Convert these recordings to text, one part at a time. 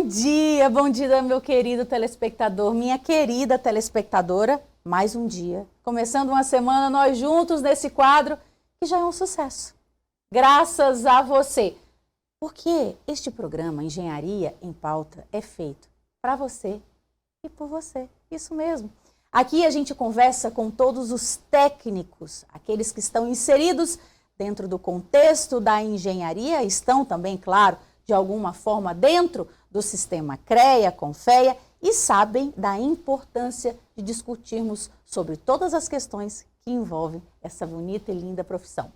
Bom dia, meu querido telespectador, minha querida telespectadora. Mais um dia, começando uma semana, nós juntos nesse quadro que já é um sucesso. Graças a você. Porque este programa, Engenharia em Pauta, é feito para você e por você. Isso mesmo. Aqui a gente conversa com todos os técnicos, aqueles que estão inseridos dentro do contexto da engenharia, estão também, claro, de alguma forma dentro do sistema CREA, CONFEA, e sabem da importância de discutirmos sobre todas as questões que envolvem essa bonita e linda profissão.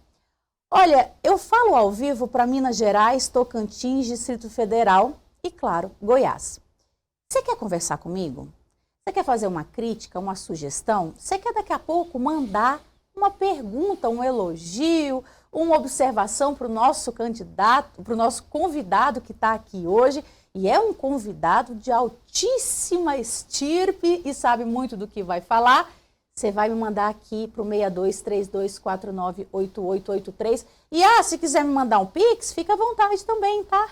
Olha, eu falo ao vivo para Minas Gerais, Tocantins, Distrito Federal e, claro, Goiás. Você quer conversar comigo? Você quer fazer uma crítica, uma sugestão? Você quer daqui a pouco mandar uma pergunta, um elogio, uma observação para o nosso candidato, para o nosso convidado que está aqui hoje? E é um convidado de altíssima estirpe e sabe muito do que vai falar. Você vai me mandar aqui para o 6232498883. E se quiser me mandar um Pix, fica à vontade também, tá?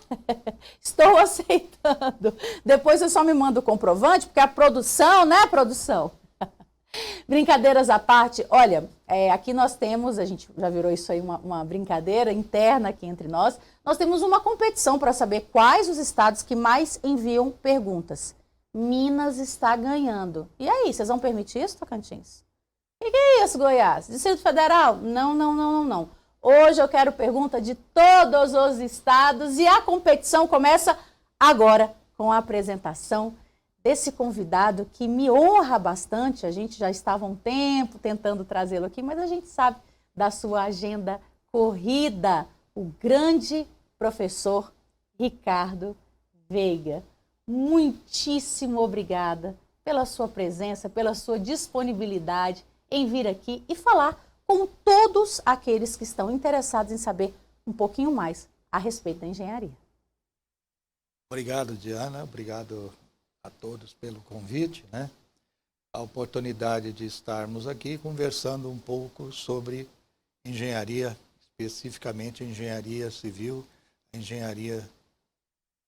Estou aceitando. Depois você só me manda o comprovante, porque a produção, né, produção? Brincadeiras à parte, olha, aqui nós temos, a gente já virou isso aí uma brincadeira interna aqui entre nós, nós temos uma competição para saber quais os estados que mais enviam perguntas. Minas está ganhando. E aí, vocês vão permitir isso, Tocantins? O que é isso, Goiás? Distrito Federal? Não. Hoje eu quero pergunta de todos os estados e a competição começa agora com a apresentação desse convidado que me honra bastante. A gente já estava há um tempo tentando trazê-lo aqui, mas a gente sabe da sua agenda corrida, o grande professor Ricardo Veiga. Muitíssimo obrigada pela sua presença, pela sua disponibilidade em vir aqui e falar com todos aqueles que estão interessados em saber um pouquinho mais a respeito da engenharia. Obrigado, Diana. Obrigado a todos pelo convite, né? A oportunidade de estarmos aqui conversando um pouco sobre engenharia, especificamente engenharia civil, engenharia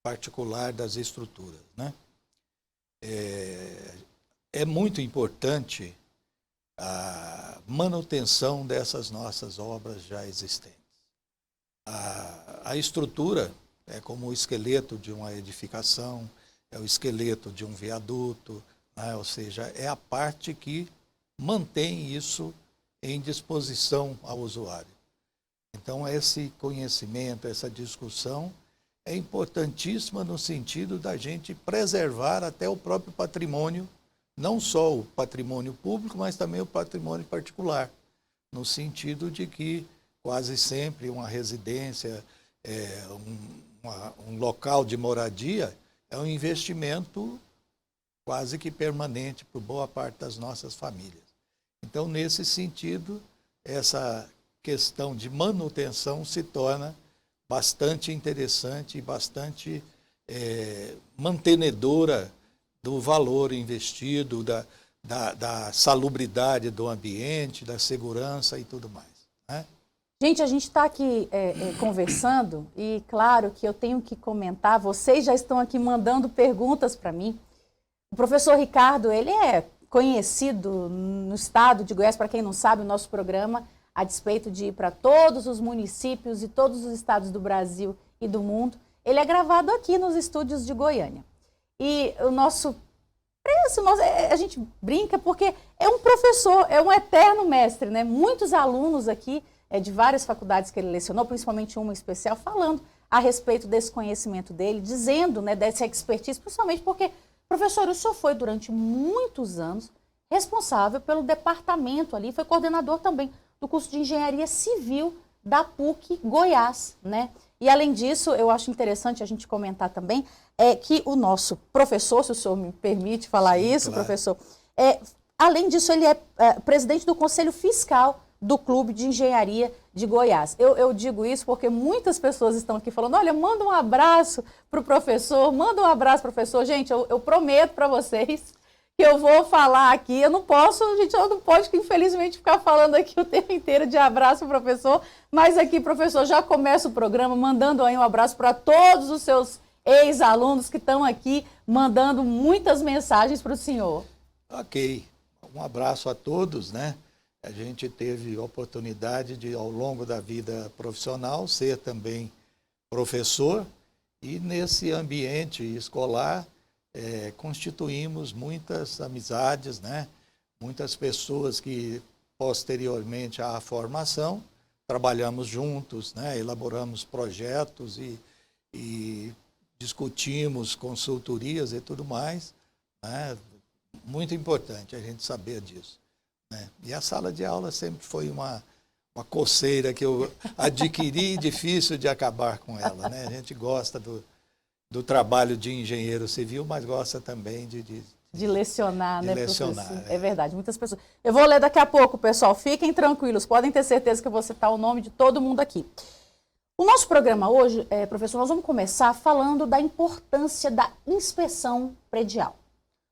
particular das estruturas, né? É muito importante a manutenção dessas nossas obras já existentes. A estrutura é como o esqueleto de uma edificação, é o esqueleto de um viaduto, né? Ou seja, é a parte que mantém isso em disposição ao usuário. Então, esse conhecimento, essa discussão é importantíssima no sentido da gente preservar até o próprio patrimônio, não só o patrimônio público, mas também o patrimônio particular, no sentido de que quase sempre uma residência, um local de moradia, é um investimento quase que permanente por boa parte das nossas famílias. Então, nesse sentido, essa questão de manutenção se torna bastante interessante e bastante mantenedora do valor investido, da salubridade do ambiente, da segurança e tudo mais, né? Gente, a gente está aqui conversando e claro que eu tenho que comentar, vocês já estão aqui mandando perguntas para mim. O professor Ricardo, ele é conhecido no estado de Goiás, para quem não sabe, o nosso programa, a despeito de ir para todos os municípios e todos os estados do Brasil e do mundo, ele é gravado aqui nos estúdios de Goiânia. E o nosso preço, a gente brinca porque é um professor, é um eterno mestre, né? Muitos alunos aqui de várias faculdades que ele lecionou, principalmente uma especial, falando a respeito desse conhecimento dele, dizendo, né, dessa expertise, principalmente porque, professor, o senhor foi durante muitos anos responsável pelo departamento ali, foi coordenador também do curso de Engenharia Civil da PUC Goiás, né? E além disso, eu acho interessante a gente comentar também que o nosso professor, se o senhor me permite falar isso, claro, professor, além disso, ele é presidente do Conselho Fiscal do Clube de Engenharia de Goiás. Eu digo isso porque muitas pessoas estão aqui falando, olha, manda um abraço para o professor, manda um abraço, professor. Gente, eu prometo para vocês que eu vou falar aqui, eu não posso, infelizmente, ficar falando aqui o tempo inteiro de abraço, professor, mas aqui, professor, já começa o programa mandando aí um abraço para todos os seus ex-alunos que estão aqui mandando muitas mensagens para o senhor. Ok. Um abraço a todos, né? A gente teve oportunidade de, ao longo da vida profissional, ser também professor e nesse ambiente escolar constituímos muitas amizades, né? Muitas pessoas que posteriormente à formação trabalhamos juntos, né? Elaboramos projetos e discutimos consultorias e tudo mais, né? Muito importante a gente saber disso, né? E a sala de aula sempre foi uma coceira que eu adquiri, difícil de acabar com ela, né? A gente gosta do trabalho de engenheiro civil, mas gosta também de lecionar, né, lecionar, professor? É verdade, muitas pessoas. Eu vou ler daqui a pouco, pessoal. Fiquem tranquilos, podem ter certeza que eu vou citar o nome de todo mundo aqui. O nosso programa hoje, professor, nós vamos começar falando da importância da inspeção predial.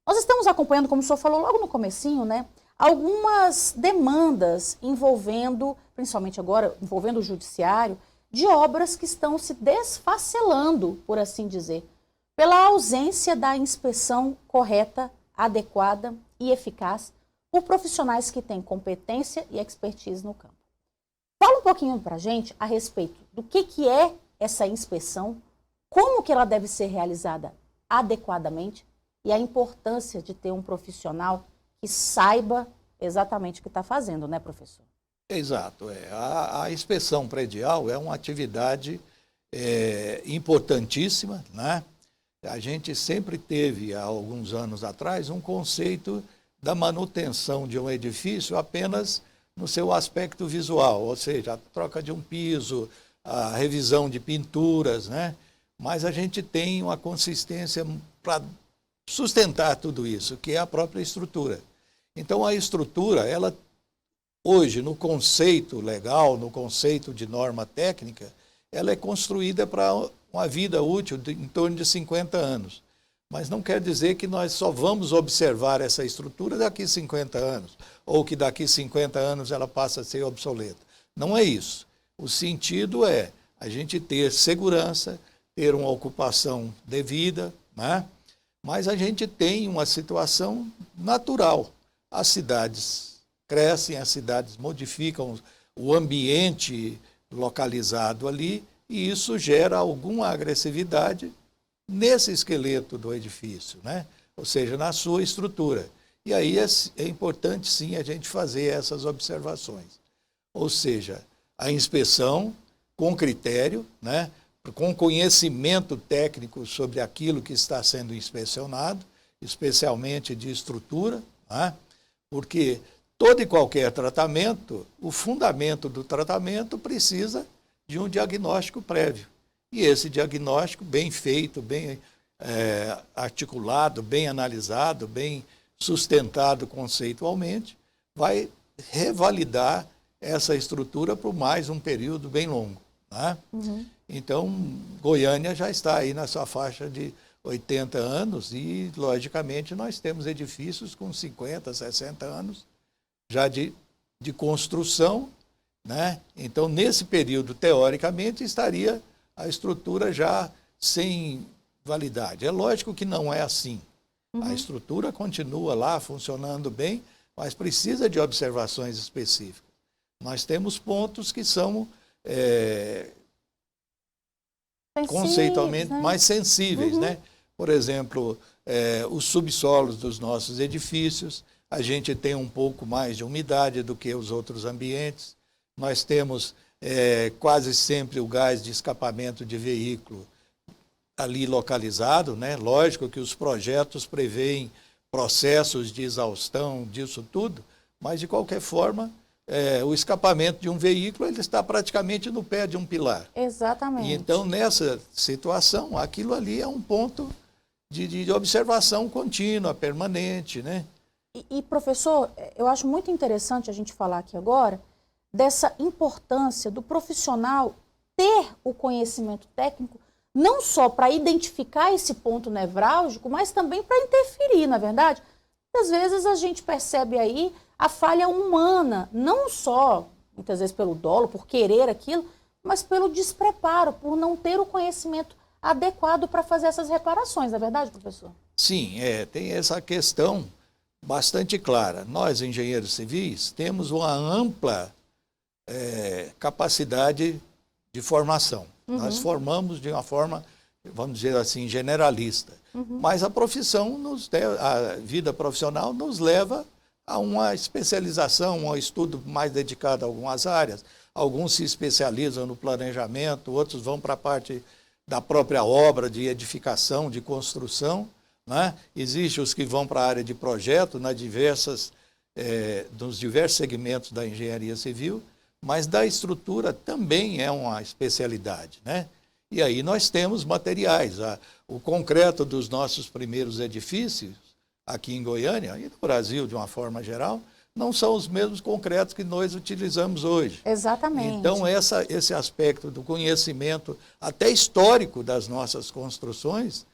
Nós estamos acompanhando, como o senhor falou logo no comecinho, né, algumas demandas envolvendo, principalmente agora, envolvendo o judiciário, de obras que estão se desfacelando, por assim dizer, pela ausência da inspeção correta, adequada e eficaz por profissionais que têm competência e expertise no campo. Fala um pouquinho para a gente a respeito do que é essa inspeção, como que ela deve ser realizada adequadamente e a importância de ter um profissional que saiba exatamente o que está fazendo, né, professor? Exato. A inspeção predial é uma atividade importantíssima, né? A gente sempre teve, há alguns anos atrás, um conceito da manutenção de um edifício apenas no seu aspecto visual, ou seja, a troca de um piso, a revisão de pinturas, né? Mas a gente tem uma consistência para sustentar tudo isso, que é a própria estrutura. Então, a estrutura, ela hoje, no conceito legal, no conceito de norma técnica, ela é construída para uma vida útil em torno de 50 anos. Mas não quer dizer que nós só vamos observar essa estrutura daqui a 50 anos, ou que daqui a 50 anos ela passa a ser obsoleta. Não é isso. O sentido é a gente ter segurança, ter uma ocupação devida, né? Mas a gente tem uma situação natural. As cidades crescem, as cidades modificam o ambiente localizado ali, e isso gera alguma agressividade nesse esqueleto do edifício, né? Ou seja, na sua estrutura. E aí é importante, sim, a gente fazer essas observações. Ou seja, a inspeção com critério, né? Com conhecimento técnico sobre aquilo que está sendo inspecionado, especialmente de estrutura, né? Porque todo e qualquer tratamento, o fundamento do tratamento precisa de um diagnóstico prévio. E esse diagnóstico, bem feito, bem articulado, bem analisado, bem sustentado conceitualmente, vai revalidar essa estrutura por mais um período bem longo, né? Uhum. Então, Goiânia já está aí na sua faixa de 80 anos e, logicamente, nós temos edifícios com 50, 60 anos já de construção, né? Então, nesse período, teoricamente, estaria a estrutura já sem validade. É lógico que não é assim. Uhum. A estrutura continua lá funcionando bem, mas precisa de observações específicas. Nós temos pontos que são conceitualmente, né, mais sensíveis, uhum, né? Por exemplo, os subsolos dos nossos edifícios, a gente tem um pouco mais de umidade do que os outros ambientes. Nós temos quase sempre o gás de escapamento de veículo ali localizado, né? Lógico que os projetos prevêem processos de exaustão disso tudo, mas de qualquer forma, o escapamento de um veículo ele está praticamente no pé de um pilar. Exatamente. E então, nessa situação, aquilo ali é um ponto de observação contínua, permanente, né? E, professor, eu acho muito interessante a gente falar aqui agora dessa importância do profissional ter o conhecimento técnico, não só para identificar esse ponto nevrálgico, mas também para interferir, na verdade. Às vezes a gente percebe aí a falha humana, não só, muitas vezes pelo dolo, por querer aquilo, mas pelo despreparo, por não ter o conhecimento adequado para fazer essas reparações, não é verdade, professor? Sim, tem essa questão bastante clara. Nós, engenheiros civis, temos uma ampla capacidade de formação. Nós formamos de uma forma, vamos dizer assim, generalista. Mas a profissão, a vida profissional nos leva a uma especialização, um estudo mais dedicado a algumas áreas. Alguns se especializam no planejamento, outros vão para a parte da própria obra, de edificação, de construção. Né? Existem os que vão para a área de projeto, nos diversos segmentos da engenharia civil, mas da estrutura também é uma especialidade. Né? E aí nós temos materiais. O concreto dos nossos primeiros edifícios, aqui em Goiânia, e no Brasil de uma forma geral, não são os mesmos concretos que nós utilizamos hoje. Exatamente. Então, esse aspecto do conhecimento, até histórico das nossas construções,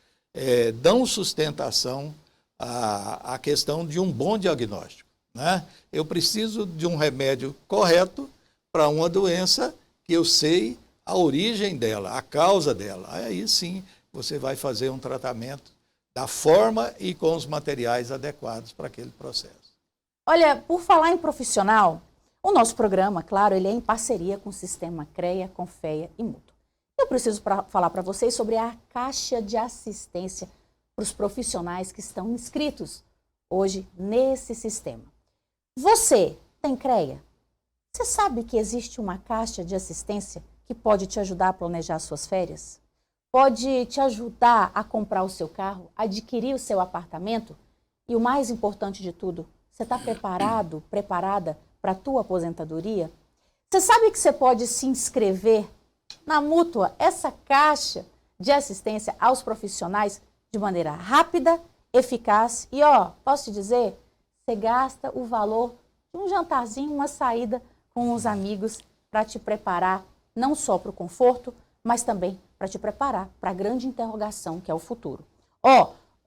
dão sustentação à questão de um bom diagnóstico. Né? Eu preciso de um remédio correto para uma doença que eu sei a origem dela, a causa dela. Aí sim você vai fazer um tratamento da forma e com os materiais adequados para aquele processo. Olha, por falar em profissional, o nosso programa, claro, ele é em parceria com o Sistema CREA, Confea e Mútua. Eu preciso falar para vocês sobre a caixa de assistência para os profissionais que estão inscritos hoje nesse sistema. Você tem CREA? Você sabe que existe uma caixa de assistência que pode te ajudar a planejar suas férias? Pode te ajudar a comprar o seu carro, adquirir o seu apartamento? E o mais importante de tudo, você está preparado, preparada para a tua aposentadoria? Você sabe que você pode se inscrever na Mútua, essa caixa de assistência aos profissionais, de maneira rápida, eficaz e, posso te dizer, você gasta o valor de um jantarzinho, uma saída com os amigos para te preparar não só para o conforto, mas também para te preparar para a grande interrogação que é o futuro.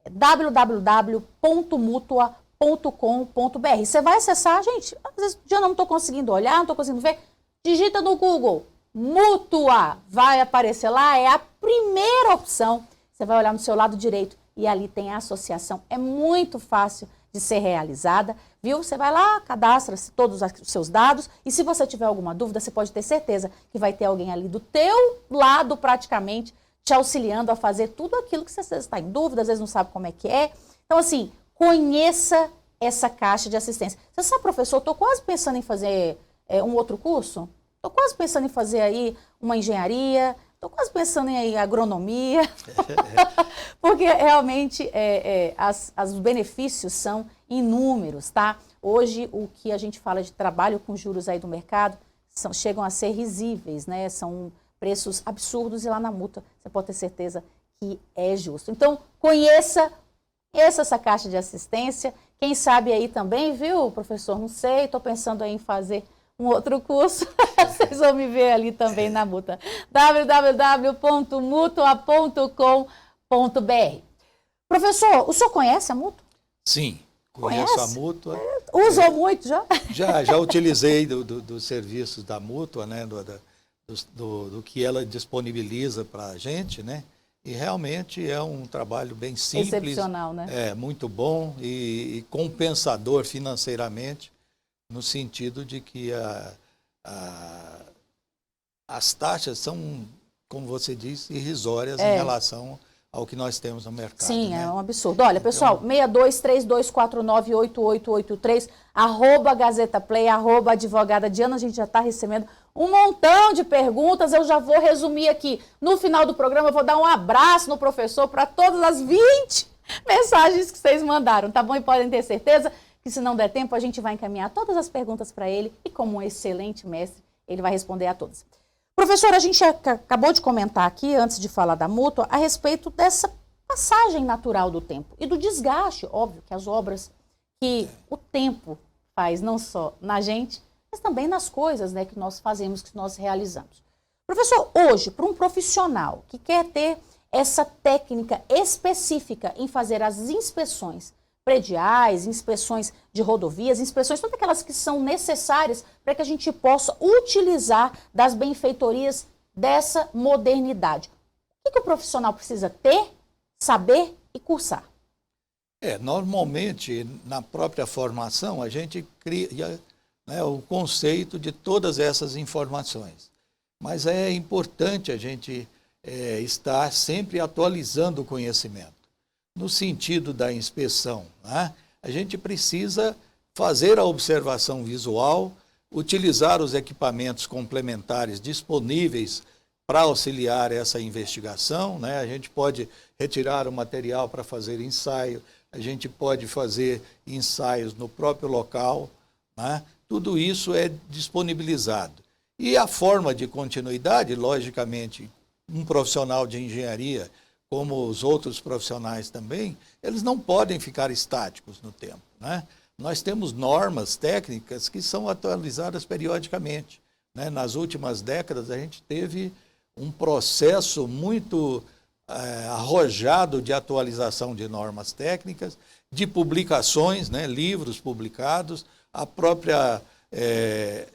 www.mutua.com.br. Você vai acessar, gente, às vezes eu não estou conseguindo olhar, não estou conseguindo ver, digita no Google, Mútua, vai aparecer lá, é a primeira opção. Você vai olhar no seu lado direito e ali tem a associação. É muito fácil de ser realizada, viu? Você vai lá, cadastra todos os seus dados e se você tiver alguma dúvida, você pode ter certeza que vai ter alguém ali do teu lado praticamente te auxiliando a fazer tudo aquilo que você está em dúvida, às vezes não sabe como é que é. Então, assim, conheça essa caixa de assistência. Você sabe, professor, estou quase pensando em fazer um outro curso? Estou quase pensando em fazer aí uma engenharia, estou quase pensando em agronomia, porque realmente os benefícios são inúmeros, tá? Hoje, o que a gente fala de trabalho com juros aí do mercado chegam a ser risíveis, né? São preços absurdos e lá na Mútua você pode ter certeza que é justo. Então, conheça essa caixa de assistência. Quem sabe aí também, viu, professor? Não sei, estou pensando aí em fazer um outro curso. Vocês vão me ver ali também na Mútua. www.mutua.com.br. Professor, o senhor conhece a Mútua? Sim, conheço a Mútua. Usou muito já? Já utilizei dos serviços da Mútua, né, do que ela disponibiliza para a gente, né? E realmente é um trabalho bem simples. Excepcional, né? Muito bom e compensador financeiramente, no sentido de que as taxas são, como você disse, irrisórias em relação ao que nós temos no mercado. Sim, né? é um absurdo. Olha, pessoal, 6232498883, @Gazeta Play, @advogada Diana, a gente já está recebendo um montão de perguntas, eu já vou resumir aqui. No final do programa eu vou dar um abraço no professor para todas as 20 mensagens que vocês mandaram, tá bom? E podem ter certeza que se não der tempo a gente vai encaminhar todas as perguntas para ele e como um excelente mestre, ele vai responder a todas. Professor, a gente acabou de comentar aqui, antes de falar da Mútua, a respeito dessa passagem natural do tempo e do desgaste, óbvio, que as obras que o tempo faz, não só na gente, mas também nas coisas, né, que nós fazemos, que nós realizamos. Professor, hoje, para um profissional que quer ter essa técnica específica em fazer as inspeções prediais, inspeções de rodovias, inspeções, todas aquelas que são necessárias para que a gente possa utilizar das benfeitorias dessa modernidade. que o profissional precisa ter, saber e cursar? Normalmente, na própria formação, a gente cria, né, o conceito de todas essas informações. Mas é importante a gente estar sempre atualizando o conhecimento. No sentido da inspeção, né, a gente precisa fazer a observação visual, utilizar os equipamentos complementares disponíveis para auxiliar essa investigação, né? A gente pode retirar o material para fazer ensaio, a gente pode fazer ensaios no próprio local, né? Tudo isso é disponibilizado. E a forma de continuidade, logicamente, um profissional de engenharia, como os outros profissionais também, eles não podem ficar estáticos no tempo, né? Nós temos normas técnicas que são atualizadas periodicamente, né? Nas últimas décadas, a gente teve um processo muito arrojado de atualização de normas técnicas, de publicações, né? Livros publicados,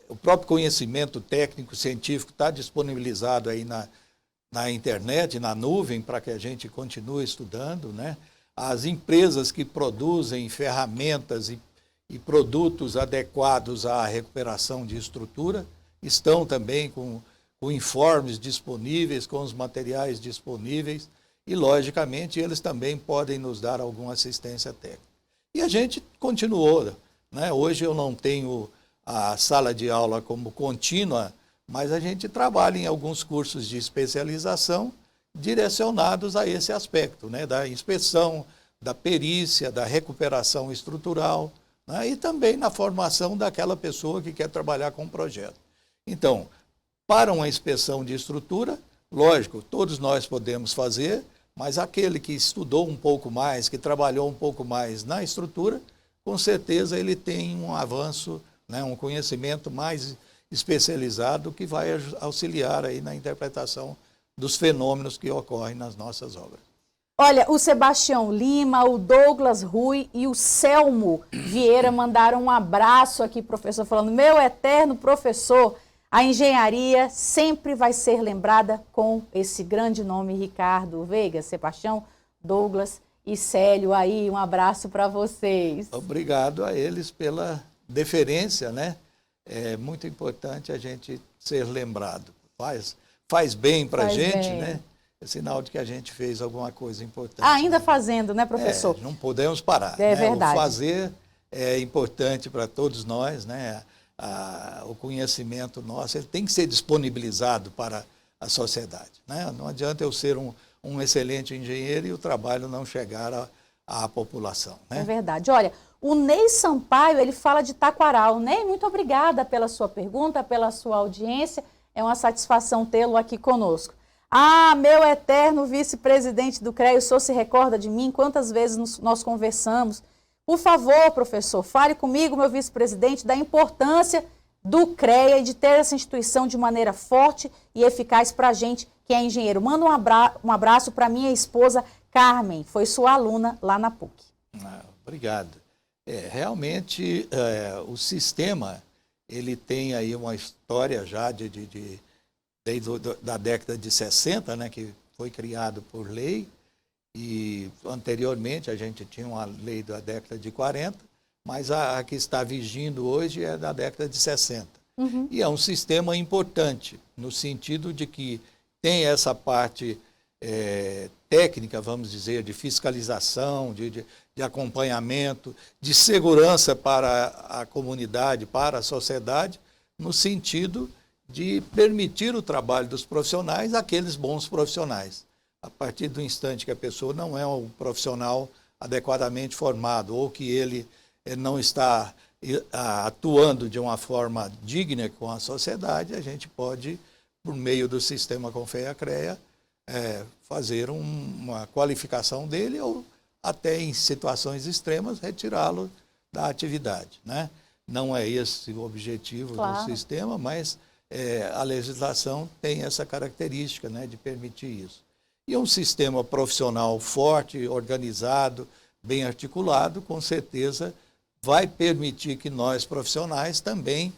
o próprio conhecimento técnico científico está disponibilizado aí na internet, na nuvem, para que a gente continue estudando, né? As empresas que produzem ferramentas e produtos adequados à recuperação de estrutura estão também com informes disponíveis, com os materiais disponíveis e, logicamente, eles também podem nos dar alguma assistência técnica. E a gente continuou, né? Hoje eu não tenho a sala de aula como contínua, mas a gente trabalha em alguns cursos de especialização direcionados a esse aspecto, né? Da inspeção, da perícia, da recuperação estrutural, né? E também na formação daquela pessoa que quer trabalhar com o projeto. Então, para uma inspeção de estrutura, lógico, todos nós podemos fazer, mas aquele que estudou um pouco mais, que trabalhou um pouco mais na estrutura, com certeza ele tem um avanço, né, um conhecimento mais especializado que vai auxiliar aí na interpretação dos fenômenos que ocorrem nas nossas obras. Olha, o Sebastião Lima, o Douglas Rui e o Selmo Vieira mandaram um abraço aqui, professor, falando: meu eterno professor, a engenharia sempre vai ser lembrada com esse grande nome, Ricardo Veiga. Sebastião, Douglas e Célio, aí um abraço para vocês. Obrigado a eles pela deferência, né? É muito importante a gente ser lembrado. Faz bem para a gente, bem, né? É sinal de que a gente fez alguma coisa importante. Ainda fazendo, né, professor? Não podemos parar. É, né? Verdade. O fazer é importante para todos nós, né? O conhecimento nosso ele tem que ser disponibilizado para a sociedade, né? Não adianta eu ser um excelente engenheiro e o trabalho não chegar à população, né? É verdade. Olha, o Ney Sampaio, ele fala de Taquaral. Ney, muito obrigada pela sua pergunta, pela sua audiência. É uma satisfação tê-lo aqui conosco. Ah, meu eterno vice-presidente do CREA, o senhor se recorda de mim? Quantas vezes nós conversamos? Por favor, professor, fale comigo, meu vice-presidente, da importância do CREA e de ter essa instituição de maneira forte e eficaz para a gente que é engenheiro. Manda um abraço para minha esposa Carmen, foi sua aluna lá na PUC. Obrigado. Realmente, o sistema, ele tem aí uma história já desde da década de 60, né, que foi criado por lei, e anteriormente a gente tinha uma lei da década de 40, mas a que está vigindo hoje é da década de 60. Uhum. E é um sistema importante, no sentido de que tem essa parte técnica, vamos dizer, de fiscalização, de acompanhamento, de segurança para a comunidade, para a sociedade, no sentido de permitir o trabalho dos profissionais, aqueles bons profissionais. A partir do instante que a pessoa não é um profissional adequadamente formado ou que ele não está atuando de uma forma digna com a sociedade, a gente pode, por meio do sistema Confea-CREA, fazer uma qualificação dele ou até em situações extremas retirá-lo da atividade, né? Não é esse o objetivo do sistema, mas a legislação tem essa característica, né, de permitir isso. E um sistema profissional forte, organizado, bem articulado, com certeza vai permitir que nós profissionais também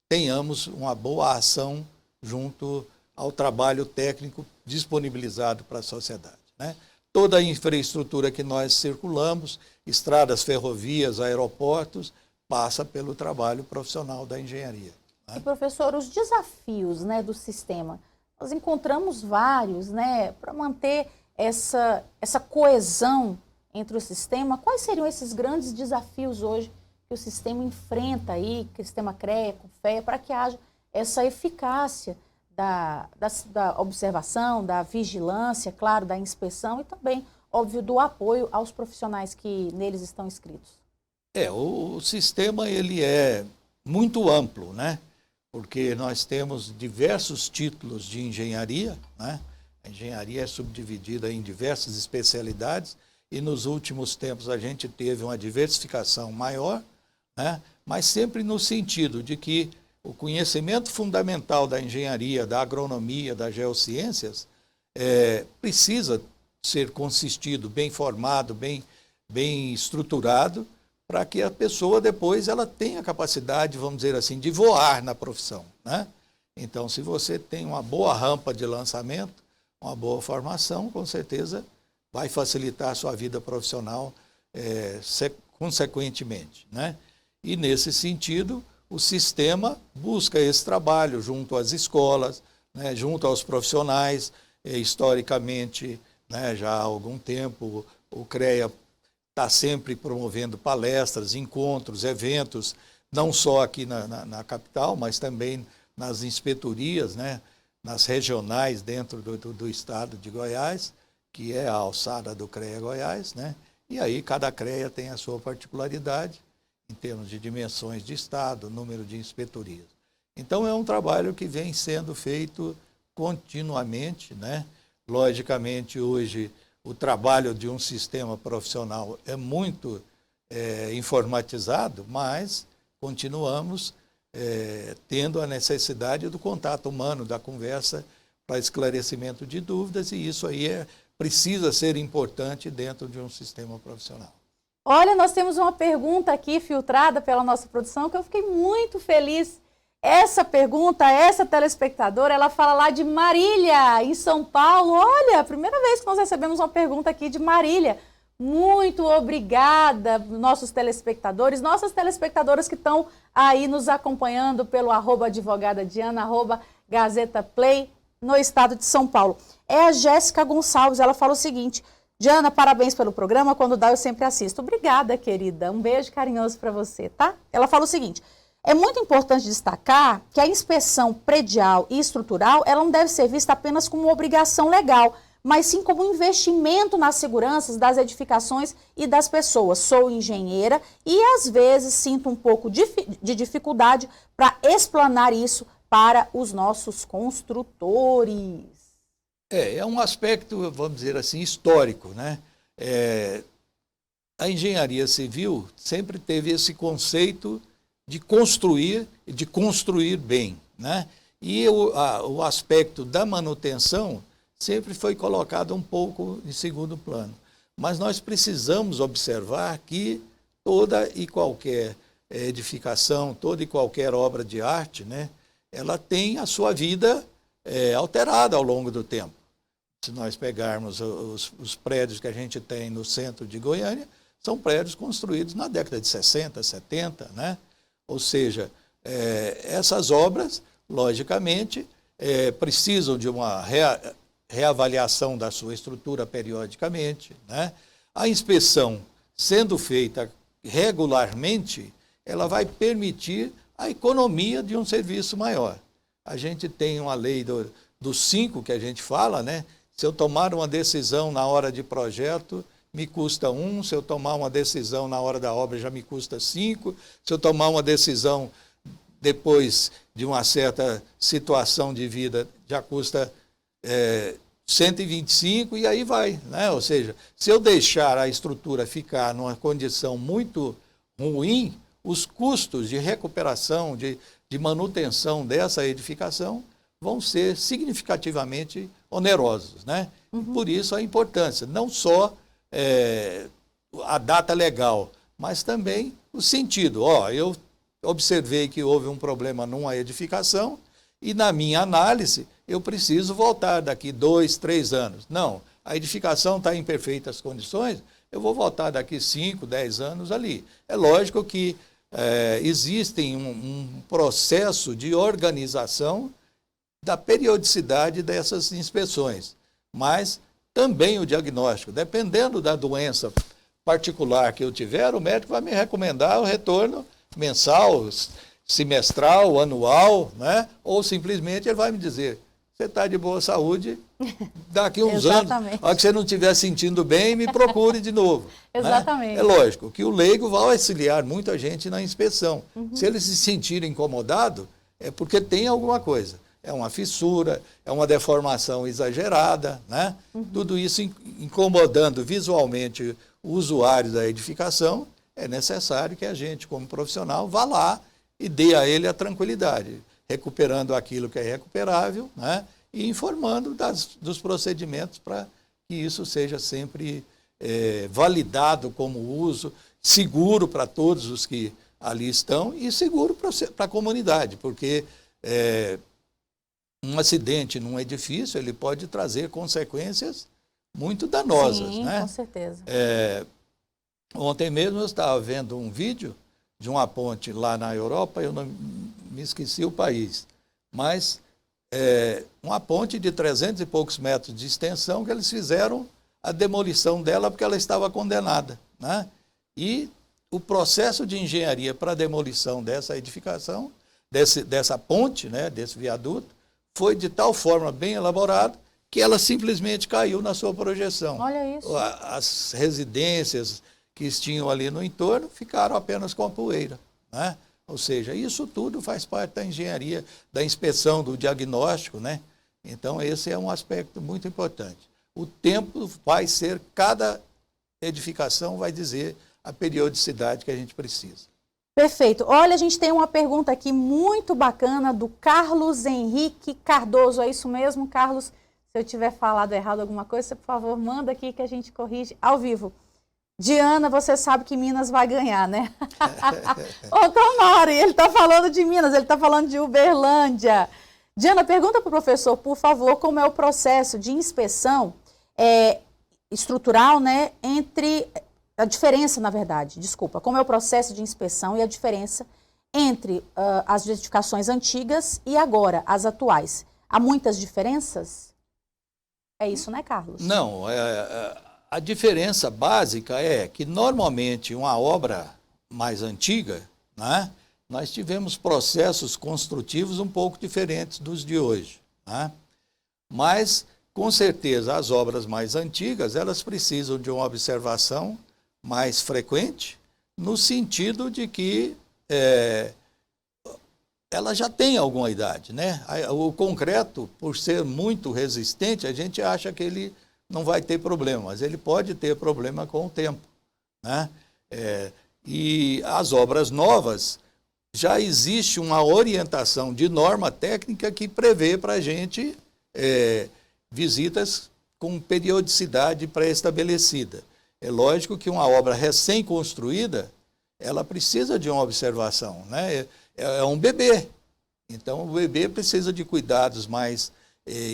tenhamos uma boa ação junto ao trabalho técnico disponibilizado para a sociedade, né? Toda a infraestrutura que nós circulamos, estradas, ferrovias, aeroportos, passa pelo trabalho profissional da engenharia, né? E, professor, os desafios, né, do sistema, nós encontramos vários, né, para manter essa coesão entre o sistema. Quais seriam esses grandes desafios hoje que o sistema enfrenta aí, que o sistema CREA, CONFEA, para que haja essa eficácia da observação, da vigilância, claro, da inspeção e também, óbvio, do apoio aos profissionais que neles estão inscritos? O sistema ele é muito amplo, né? Porque nós temos diversos títulos de engenharia, né? A engenharia é subdividida em diversas especialidades e nos últimos tempos a gente teve uma diversificação maior, né? Mas sempre no sentido de que o conhecimento fundamental da engenharia, da agronomia, das geociências, precisa ser consistido, bem formado, bem estruturado, para que a pessoa depois ela tenha capacidade, vamos dizer assim, de voar na profissão, né? Então, se você tem uma boa rampa de lançamento, uma boa formação, com certeza vai facilitar a sua vida profissional consequentemente, né? E nesse sentido, o sistema busca esse trabalho junto às escolas, né, junto aos profissionais. Historicamente, né, já há algum tempo, o CREA está sempre promovendo palestras, encontros, eventos, não só aqui na capital, mas também nas inspetorias, né, nas regionais dentro do estado de Goiás, que é a alçada do CREA Goiás, né? E aí cada CREA tem a sua particularidade em termos de dimensões de estado, número de inspetorias. Então é um trabalho que vem sendo feito continuamente, né? Logicamente, hoje, o trabalho de um sistema profissional é muito informatizado, mas continuamos tendo a necessidade do contato humano, da conversa para esclarecimento de dúvidas, e isso aí precisa ser importante dentro de um sistema profissional. Olha, nós temos uma pergunta aqui filtrada pela nossa produção que eu fiquei muito feliz. Essa pergunta, essa telespectadora, ela fala lá de Marília, em São Paulo. Olha, a primeira vez que nós recebemos uma pergunta aqui de Marília. Muito obrigada, nossos telespectadores, nossas telespectadoras que estão aí nos acompanhando pelo @advogadadiana, @Gazeta Play, no estado de São Paulo. É a Jéssica Gonçalves, ela fala o seguinte: Diana, parabéns pelo programa, quando dá eu sempre assisto. Obrigada, querida, um beijo carinhoso para você, tá? Ela fala o seguinte: é muito importante destacar que a inspeção predial e estrutural, ela não deve ser vista apenas como uma obrigação legal, mas sim como um investimento nas seguranças das edificações e das pessoas. Sou engenheira e às vezes sinto um pouco de dificuldade para explanar isso para os nossos construtores. É um aspecto, vamos dizer assim, histórico, né? A engenharia civil sempre teve esse conceito de construir e de construir bem, né? E o aspecto da manutenção sempre foi colocado um pouco em segundo plano. Mas nós precisamos observar que toda e qualquer edificação, toda e qualquer obra de arte, né, ela tem a sua vida alterada ao longo do tempo. Se nós pegarmos os prédios que a gente tem no centro de Goiânia, são prédios construídos na década de 60, 70, né? Ou seja, essas obras, logicamente, precisam de uma reavaliação da sua estrutura periodicamente, né? A inspeção, sendo feita regularmente, ela vai permitir a economia de um serviço maior. A gente tem uma lei dos 5 que a gente fala, né? Se eu tomar uma decisão na hora de projeto, me custa 1, se eu tomar uma decisão na hora da obra já me custa 5, se eu tomar uma decisão depois de uma certa situação de vida já custa 125 e aí vai, né? Ou seja, se eu deixar a estrutura ficar numa condição muito ruim, os custos de recuperação, de manutenção dessa edificação vão ser significativamente onerosos, né? Por isso a importância, não só a data legal, mas também o sentido. Eu observei que houve um problema numa edificação E na minha análise, eu preciso voltar daqui 2, 3 anos. Não, a edificação está em perfeitas condições, eu vou voltar daqui 5, 10 anos ali. É lógico que existe um processo de organização da periodicidade dessas inspeções, mas também o diagnóstico, dependendo da doença particular que eu tiver, o médico vai me recomendar o retorno mensal, semestral, anual, né? Ou simplesmente ele vai me dizer, você está de boa saúde, daqui uns anos, a hora que você não estiver sentindo bem, me procure de novo. Exatamente. Né? É lógico que o leigo vai auxiliar muita gente na inspeção. Se ele se sentir incomodado, é porque tem alguma coisa. É uma fissura, é uma deformação exagerada, né? Tudo isso incomodando visualmente o usuário da edificação, é necessário que a gente, como profissional, vá lá e dê a ele a tranquilidade, recuperando aquilo que é recuperável, né? E informando dos procedimentos para que isso seja sempre validado como uso, seguro para todos os que ali estão e seguro para a comunidade, porque um acidente num edifício ele pode trazer consequências muito danosas. Sim, né? Com certeza. Ontem mesmo eu estava vendo um vídeo de uma ponte lá na Europa, eu não me esqueci o país, mas uma ponte de 300 e poucos metros de extensão que eles fizeram a demolição dela porque ela estava condenada. Né? E o processo de engenharia para a demolição dessa edificação, dessa ponte, né, desse viaduto, foi de tal forma bem elaborado que ela simplesmente caiu na sua projeção. Olha isso. As residências que tinham ali no entorno ficaram apenas com a poeira. Né? Ou seja, isso tudo faz parte da engenharia, da inspeção, do diagnóstico. Né? Então, esse é um aspecto muito importante. O tempo vai ser, cada edificação vai dizer a periodicidade que a gente precisa. Perfeito. Olha, a gente tem uma pergunta aqui muito bacana do Carlos Henrique Cardoso. É isso mesmo, Carlos? Se eu tiver falado errado alguma coisa, você, por favor, manda aqui que a gente corrige ao vivo. Diana, você sabe que Minas vai ganhar, né? Ô, tomara, ele está falando de Minas, ele está falando de Uberlândia. Diana, pergunta para o professor, por favor, como é o processo de inspeção estrutural, né, entre... A diferença, na verdade, desculpa, como é o processo de inspeção e a diferença entre as edificações antigas e agora, as atuais. Há muitas diferenças? É isso, né, Carlos? Não, a diferença básica é que, normalmente, uma obra mais antiga, né, nós tivemos processos construtivos um pouco diferentes dos de hoje. Né? Mas, com certeza, as obras mais antigas, elas precisam de uma observação mais frequente, no sentido de que ela já tem alguma idade. Né? O concreto, por ser muito resistente, a gente acha que ele não vai ter problema, mas ele pode ter problema com o tempo. Né? E as obras novas, já existe uma orientação de norma técnica que prevê para a gente visitas com periodicidade pré-estabelecida. É lógico que uma obra recém-construída, ela precisa de uma observação. Né? É um bebê. Então, o bebê precisa de cuidados mais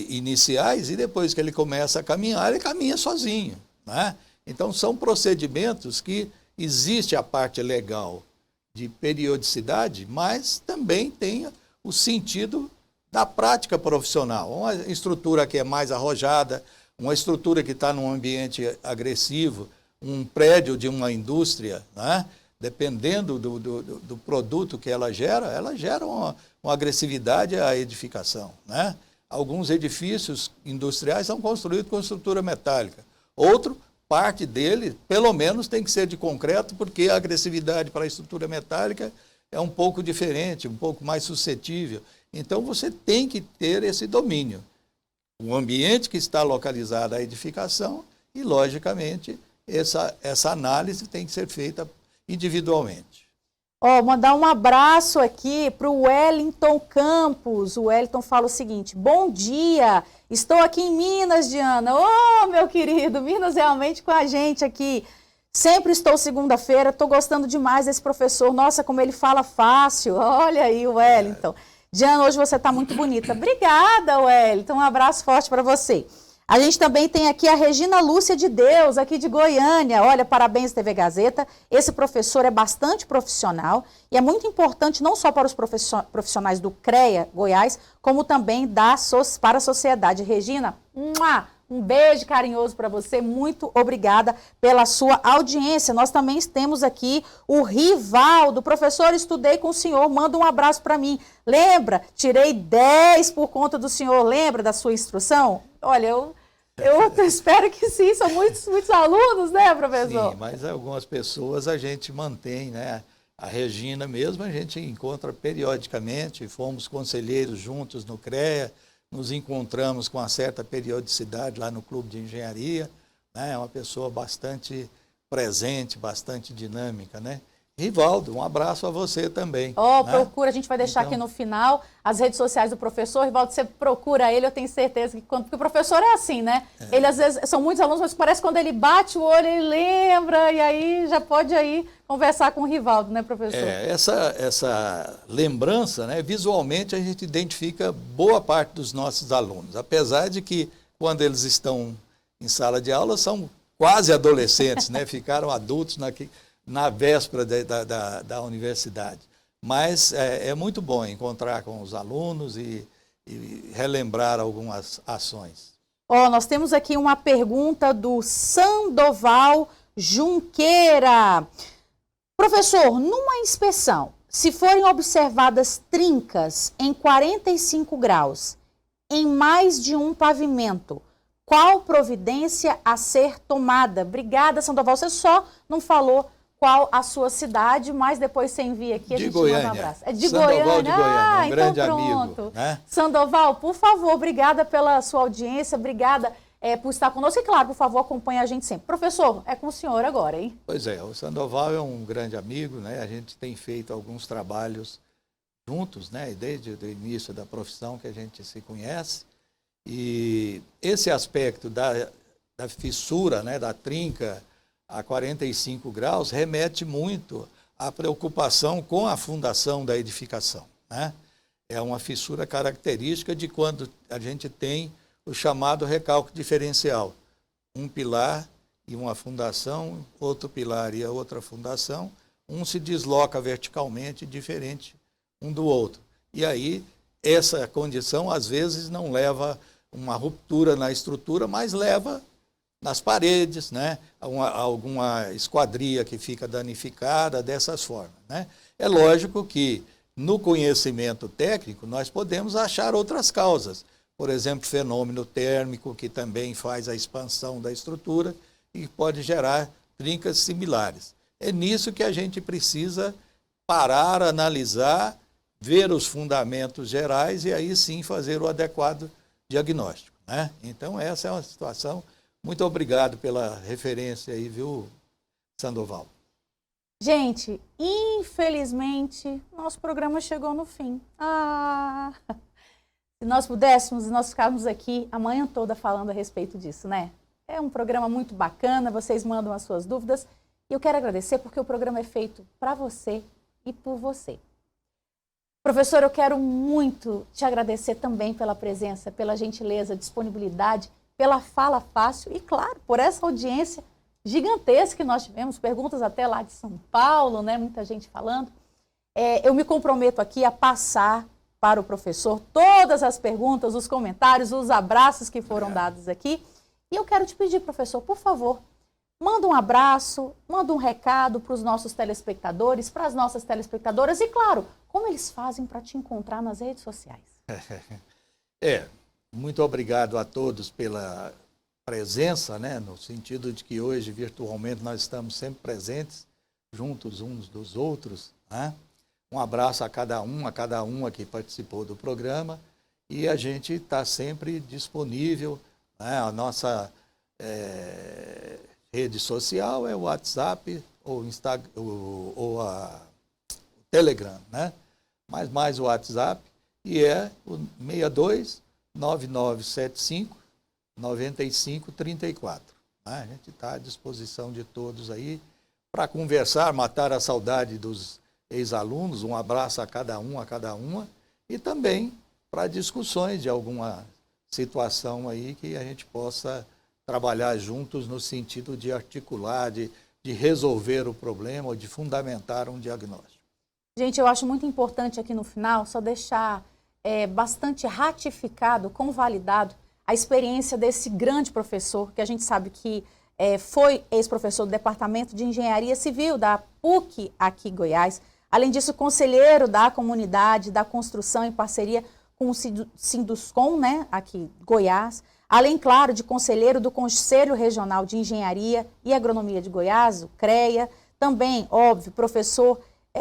iniciais e depois que ele começa a caminhar, ele caminha sozinho. Né? Então, são procedimentos que existe a parte legal de periodicidade, mas também tem o sentido da prática profissional. Uma estrutura que é mais arrojada, uma estrutura que está num ambiente agressivo, um prédio de uma indústria, né? Dependendo do produto que ela gera uma agressividade à edificação. Né? Alguns edifícios industriais são construídos com estrutura metálica. Outro, parte dele, pelo menos, tem que ser de concreto, porque a agressividade para a estrutura metálica é um pouco diferente, um pouco mais suscetível. Então, você tem que ter esse domínio. O ambiente que está localizado a edificação e, logicamente, essa análise tem que ser feita individualmente. Mandar um abraço aqui para o Wellington Campos. O Wellington fala o seguinte: bom dia, estou aqui em Minas, Diana. Meu querido, Minas realmente com a gente aqui. Sempre estou segunda-feira, estou gostando demais desse professor. Nossa, como ele fala fácil. Olha aí o Wellington. Diana, hoje você está muito bonita. Obrigada, Wellington. Um abraço forte para você. A gente também tem aqui a Regina Lúcia de Deus, aqui de Goiânia. Olha, parabéns, TV Gazeta. Esse professor é bastante profissional e é muito importante não só para os profissionais do CREA Goiás, como também para a sociedade. Regina, um beijo carinhoso para você. Muito obrigada pela sua audiência. Nós também temos aqui o Rivaldo. Professor, estudei com o senhor, manda um abraço para mim. Lembra? Tirei 10 por conta do senhor. Lembra da sua instrução? Olha, eu espero que sim, são muitos alunos, né, professor? Sim, mas algumas pessoas a gente mantém, né? A Regina mesmo a gente encontra periodicamente, fomos conselheiros juntos no CREA, nos encontramos com uma certa periodicidade lá no Clube de Engenharia, né? É uma pessoa bastante presente, bastante dinâmica, né? Rivaldo, um abraço a você também. Né? Procura, a gente vai deixar aqui no final as redes sociais do professor. Rivaldo, você procura ele, eu tenho certeza que porque o professor é assim, né? Ele às vezes, são muitos alunos, mas parece que quando ele bate o olho, ele lembra, e aí já pode aí conversar com o Rivaldo, né, professor? Essa lembrança, né, visualmente a gente identifica boa parte dos nossos alunos, apesar de que quando eles estão em sala de aula são quase adolescentes, né? Ficaram adultos na véspera da universidade. Mas é muito bom encontrar com os alunos e relembrar algumas ações. Nós temos aqui uma pergunta do Sandoval Junqueira. Professor, numa inspeção, se forem observadas trincas em 45 graus, em mais de um pavimento, qual providência a ser tomada? Obrigada, Sandoval. Você só não falou qual a sua cidade, mas depois você envia aqui, a gente manda um abraço. É de Sandoval Goiânia? De Goiânia, um grande então amigo. Né? Sandoval, por favor, obrigada pela sua audiência, obrigada por estar conosco. E claro, por favor, acompanhe a gente sempre. Professor, é com o senhor agora, hein? Pois é, o Sandoval é um grande amigo, né? A gente tem feito alguns trabalhos juntos, né? Desde o início da profissão que a gente se conhece. E esse aspecto da fissura, né? Da trinca a 45 graus, remete muito à preocupação com a fundação da edificação, né? É uma fissura característica de quando a gente tem o chamado recalque diferencial. Um pilar e uma fundação, outro pilar e a outra fundação, um se desloca verticalmente diferente um do outro. E aí, essa condição, às vezes, não leva uma ruptura na estrutura, mas leva nas paredes, né? Alguma esquadria que fica danificada, dessas formas, né? É lógico que, no conhecimento técnico, nós podemos achar outras causas. Por exemplo, fenômeno térmico, que também faz a expansão da estrutura e pode gerar trincas similares. É nisso que a gente precisa parar, analisar, ver os fundamentos gerais e aí sim fazer o adequado diagnóstico, né? Então, essa é uma situação. Muito obrigado pela referência aí, viu, Sandoval? Gente, infelizmente, nosso programa chegou no fim. Se nós pudéssemos, nós ficarmos aqui a manhã toda falando a respeito disso, né? É um programa muito bacana, vocês mandam as suas dúvidas. E eu quero agradecer porque o programa é feito para você e por você. Professor, eu quero muito te agradecer também pela presença, pela gentileza, disponibilidade, pela fala fácil e, claro, por essa audiência gigantesca que nós tivemos, perguntas até lá de São Paulo, né? Muita gente falando. Eu me comprometo aqui a passar para o professor todas as perguntas, os comentários, os abraços que foram dados aqui. E eu quero te pedir, professor, por favor, manda um abraço, manda um recado para os nossos telespectadores, para as nossas telespectadoras e, claro, como eles fazem para te encontrar nas redes sociais. Muito obrigado a todos pela presença, né? No sentido de que hoje, virtualmente, nós estamos sempre presentes, juntos uns dos outros, né? Um abraço a cada uma que participou do programa e a gente está sempre disponível, né? A nossa rede social é o WhatsApp ou Instagram, ou a Telegram, né? Mas mais o WhatsApp e é o 62-9975-9534. A gente está à disposição de todos aí para conversar, matar a saudade dos ex-alunos. Um abraço a cada uma e também para discussões de alguma situação aí que a gente possa trabalhar juntos no sentido de articular, de resolver o problema ou de fundamentar um diagnóstico. Gente, eu acho muito importante aqui no final só deixar bastante ratificado, convalidado, a experiência desse grande professor, que a gente sabe que foi ex-professor do Departamento de Engenharia Civil da PUC aqui em Goiás. Além disso, conselheiro da comunidade, da construção em parceria com o Sinduscom, né, aqui em Goiás. Além, claro, de conselheiro do Conselho Regional de Engenharia e Agronomia de Goiás, o CREA. Também, óbvio, professor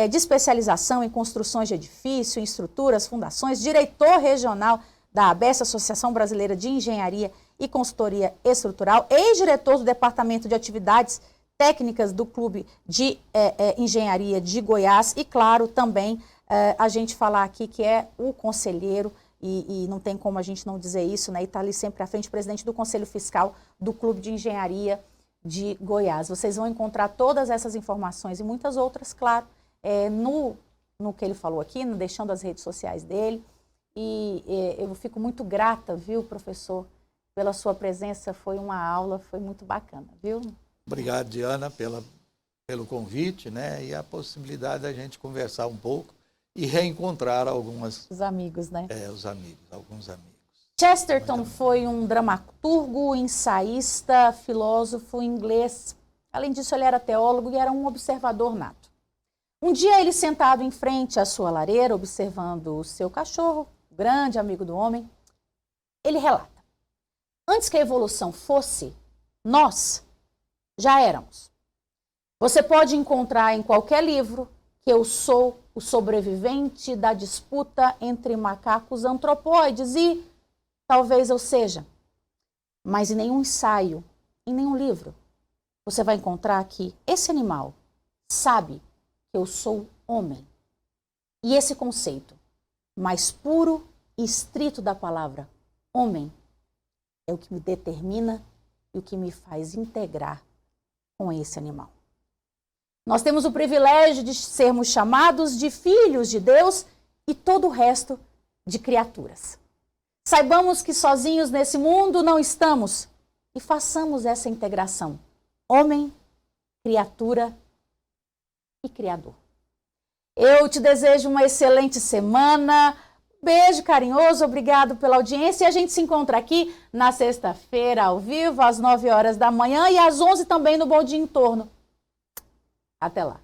de especialização em construções de edifício, em estruturas, fundações, diretor regional da ABES, Associação Brasileira de Engenharia e Consultoria Estrutural, ex-diretor do Departamento de Atividades Técnicas do Clube de Engenharia de Goiás e, claro, também a gente falar aqui que é o conselheiro, e não tem como a gente não dizer isso, né? E está ali sempre à frente, presidente do Conselho Fiscal do Clube de Engenharia de Goiás. Vocês vão encontrar todas essas informações e muitas outras, claro, no que ele falou aqui, deixando as redes sociais dele. E eu fico muito grata, viu, professor, pela sua presença. Foi uma aula, foi muito bacana, viu? Obrigado, Diana, pelo convite, né? E a possibilidade da gente conversar um pouco e reencontrar os amigos, né? Alguns amigos. Chesterton foi um dramaturgo, ensaísta, filósofo inglês. Além disso, ele era teólogo e era um observador nato. Um dia, ele sentado em frente à sua lareira, observando o seu cachorro, grande amigo do homem, ele relata: antes que a evolução fosse, nós já éramos. Você pode encontrar em qualquer livro que eu sou o sobrevivente da disputa entre macacos antropóides e talvez eu seja. Mas em nenhum ensaio, em nenhum livro, você vai encontrar que esse animal sabe que eu sou homem. E esse conceito mais puro e estrito da palavra homem é o que me determina e o que me faz integrar com esse animal. Nós temos o privilégio de sermos chamados de filhos de Deus e todo o resto de criaturas. Saibamos que sozinhos nesse mundo não estamos e façamos essa integração. Homem, criatura e Criador. Eu te desejo uma excelente semana. Beijo carinhoso, obrigado pela audiência. E a gente se encontra aqui na sexta-feira, ao vivo, às 9 horas da manhã e às 11 também no Bom Dia em Torno. Até lá.